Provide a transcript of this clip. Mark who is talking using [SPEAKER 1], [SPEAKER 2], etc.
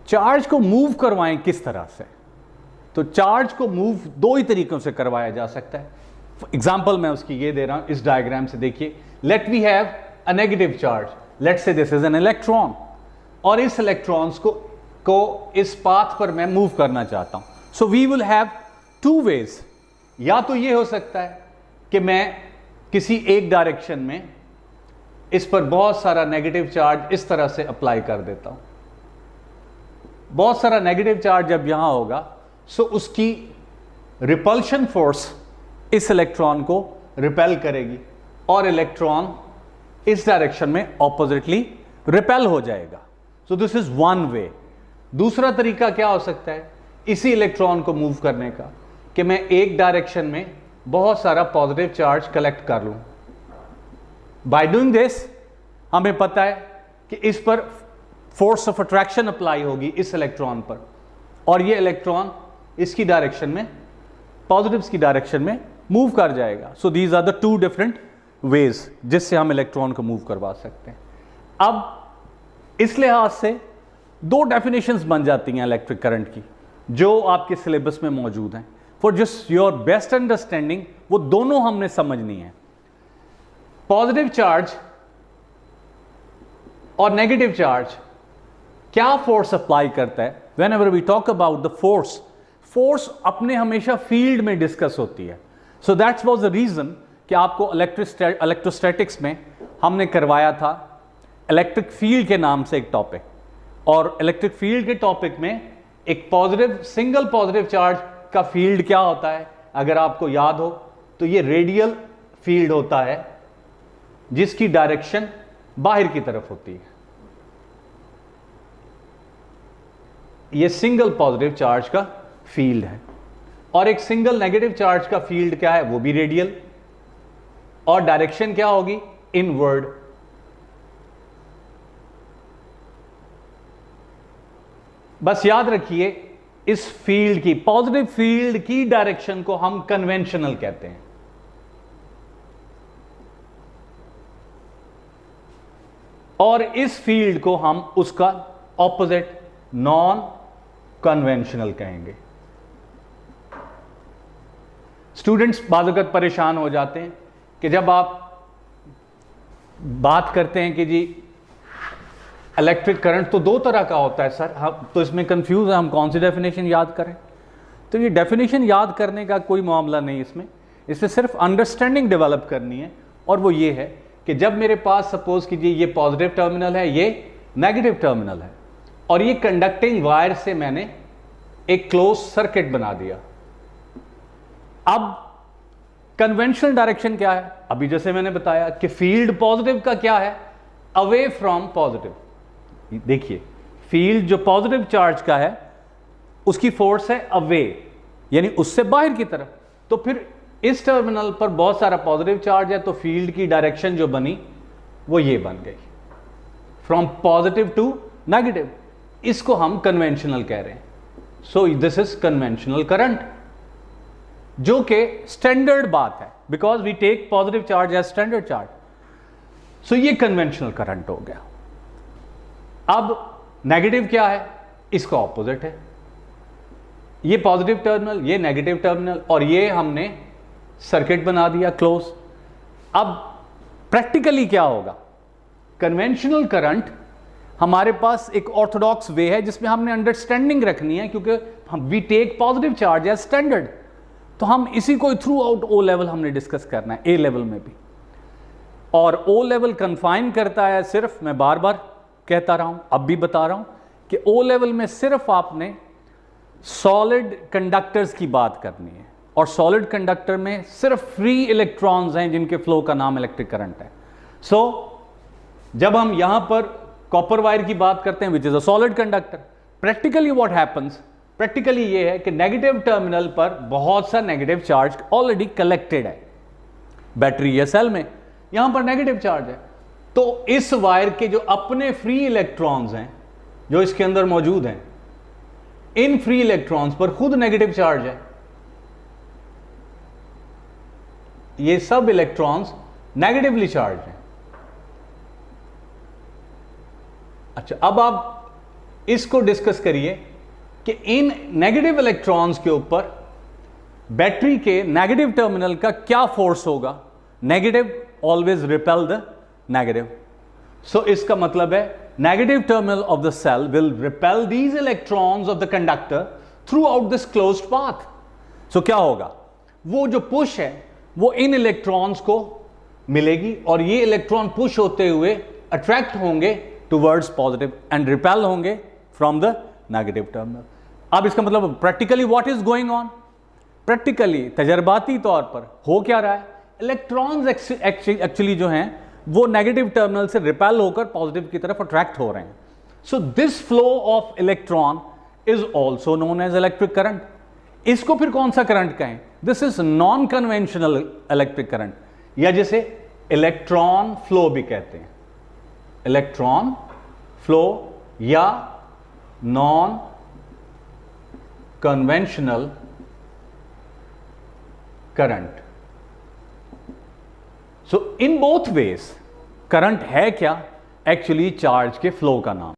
[SPEAKER 1] Charge को move करवाएं किस तरह से? तो चार्ज को मूव दो ही तरीकों से करवाया जा सकता है। एग्जाम्पल मैं उसकी ये दे रहा हूं इस डायग्राम से, देखिए। Let we have a negative charge, let's say this is an electron, और इस इलेक्ट्रॉन्स को इस पाथ पर मैं मूव करना चाहता हूं। So we will have two ways. या तो ये हो सकता है कि मैं किसी एक डायरेक्शन में इस पर बहुत सारा नेगेटिव चार्ज इस तरह से अप्लाई कर देता हूं। बहुत सारा नेगेटिव चार्ज जब यहां होगा, सो उसकी रिपल्शन फोर्स इस इलेक्ट्रॉन को रिपेल करेगी और इलेक्ट्रॉन इस डायरेक्शन में ऑपोजिटली रिपेल हो जाएगा। सो दिस इज वन वे। दूसरा तरीका क्या हो सकता है इसी इलेक्ट्रॉन को मूव करने का, कि मैं एक डायरेक्शन में बहुत सारा पॉजिटिव चार्ज कलेक्ट कर लूं। बाय डूइंग दिस हमें पता है कि इस पर फोर्स ऑफ अट्रैक्शन अप्लाई होगी इस इलेक्ट्रॉन पर, और ये इलेक्ट्रॉन इसकी डायरेक्शन में, पॉजिटिव्स की डायरेक्शन में मूव कर जाएगा। So these are the two different ways जिससे हम इलेक्ट्रॉन को मूव करवा सकते हैं। अब इस लिहाज से दो डेफिनेशंस बन जाती हैं इलेक्ट्रिक करंट की, जो आपके सिलेबस में मौजूद हैं। For just your best understanding वो दोनों हमने समझनी है। पॉजिटिव चार्ज और नेगेटिव चार्ज क्या फोर्स अप्लाई करता है? Whenever we talk about the force अपने हमेशा फील्ड में डिस्कस होती है। So that's was the reason कि आपको इलेक्ट्रोस्टैटिक्स में हमने करवाया था इलेक्ट्रिक फील्ड के नाम से एक टॉपिक, और इलेक्ट्रिक फील्ड के टॉपिक में एक सिंगल पॉजिटिव चार्ज का फील्ड क्या होता है, अगर आपको याद हो तो ये रेडियल फील्ड होता है जिसकी डायरेक्शन बाहर की तरफ होती है। ये सिंगल पॉजिटिव चार्ज का फील्ड है, और एक सिंगल नेगेटिव चार्ज का फील्ड क्या है, वो भी रेडियल, और डायरेक्शन क्या होगी, इनवर्ड। बस याद रखिए इस फील्ड की, पॉजिटिव फील्ड की डायरेक्शन को हम कन्वेंशनल कहते हैं, और इस फील्ड को हम उसका ऑपोजिट नॉन कन्वेंशनल कहेंगे। स्टूडेंट्स बाज़ वक़्त परेशान हो जाते हैं कि जब आप बात करते हैं कि जी इलेक्ट्रिक करंट तो दो तरह का होता है सर, हम तो इसमें कंफ्यूज है, हम कौन सी डेफिनेशन याद करें? तो ये डेफिनेशन याद करने का कोई मामला नहीं इसमें सिर्फ अंडरस्टैंडिंग डेवलप करनी है, और वो ये है कि जब मेरे पास सपोज कीजिए ये पॉजिटिव टर्मिनल है, ये नेगेटिव टर्मिनल है, और ये कंडक्टिंग वायर से मैंने एक क्लोज सर्किट बना दिया। अब कन्वेंशनल डायरेक्शन क्या है? अभी जैसे मैंने बताया कि फील्ड पॉजिटिव का क्या है, अवे फ्रॉम पॉजिटिव। देखिए फील्ड जो पॉजिटिव चार्ज का है उसकी फोर्स है अवे, यानी उससे बाहर की तरफ। तो फिर इस टर्मिनल पर बहुत सारा पॉजिटिव चार्ज है, तो फील्ड की डायरेक्शन जो बनी वो ये बन गई, फ्रॉम पॉजिटिव टू नेगेटिव। इसको हम कन्वेंशनल कह रहे हैं। So this is conventional current, जो कि स्टैंडर्ड बात है, because we take positive charge as standard charge. So ये कन्वेंशनल करंट हो गया। अब नेगेटिव क्या है, इसका ऑपोजिट है, ये पॉजिटिव टर्मिनल, ये नेगेटिव टर्मिनल, और ये हमने सर्किट बना दिया क्लोज। अब प्रैक्टिकली क्या होगा, कन्वेंशनल करंट हमारे पास एक ऑर्थोडॉक्स वे है जिसमें हमने अंडरस्टैंडिंग रखनी है, क्योंकि हम we take positive charge as standard, तो हम इसी को थ्रू आउट ओ लेवल हमने डिस्कस करना है, ए लेवल में भी। और ओ लेवल कन्फाइन करता है सिर्फ, मैं बार बार कहता रहा हूं, अब भी बता रहा हूं कि ओ लेवल में सिर्फ आपने सॉलिड कंडक्टर्स की बात करनी है, और सॉलिड कंडक्टर में सिर्फ फ्री इलेक्ट्रॉन्स हैं जिनके फ्लो का नाम इलेक्ट्रिक करंट है। सो जब हम यहां पर कॉपर वायर की बात करते हैं which is a solid conductor, practically what happens, practically ये है कि नेगेटिव टर्मिनल पर बहुत सा नेगेटिव चार्ज ऑलरेडी कलेक्टेड है बैटरी या सेल में, यहां पर नेगेटिव चार्ज है, तो इस वायर के जो अपने फ्री इलेक्ट्रॉन्स हैं जो इसके अंदर मौजूद हैं, इन फ्री इलेक्ट्रॉन्स पर खुद नेगेटिव चार्ज है। ये सब इलेक्ट्रॉन्स नेगेटिवली चार्ज हैं। अच्छा, अब आप इसको डिस्कस करिए कि इन नेगेटिव इलेक्ट्रॉन्स के ऊपर बैटरी के नेगेटिव टर्मिनल का क्या फोर्स होगा। Negative always repel the negative, so इसका मतलब है negative terminal of the cell will repel these electrons of the conductor throughout this closed path. So क्या होगा, वो जो पुश है वो इन इलेक्ट्रॉन्स को मिलेगी और ये इलेक्ट्रॉन पुश होते हुए अट्रैक्ट होंगे टुवर्ड्स पॉजिटिव एंड रिपेल होंगे फ्रॉम द नेगेटिव टर्मिनल। अब इसका मतलब practically what is going on, practically तजर्बाती तौर पर हो क्या रहा है, इलेक्ट्रॉन्स एक्चुअली जो हैं वो नेगेटिव टर्मिनल से रिपेल होकर पॉजिटिव की तरफ अट्रैक्ट हो रहे हैं। So this flow of electron is also known as electric current. इसको फिर कौन सा करंट कहें, this is non conventional electric current, या जिसे इलेक्ट्रॉन फ्लो भी कहते हैं, इलेक्ट्रॉन फ्लो या non conventional current. So in both ways current है क्या, एक्चुअली चार्ज के फ्लो का नाम।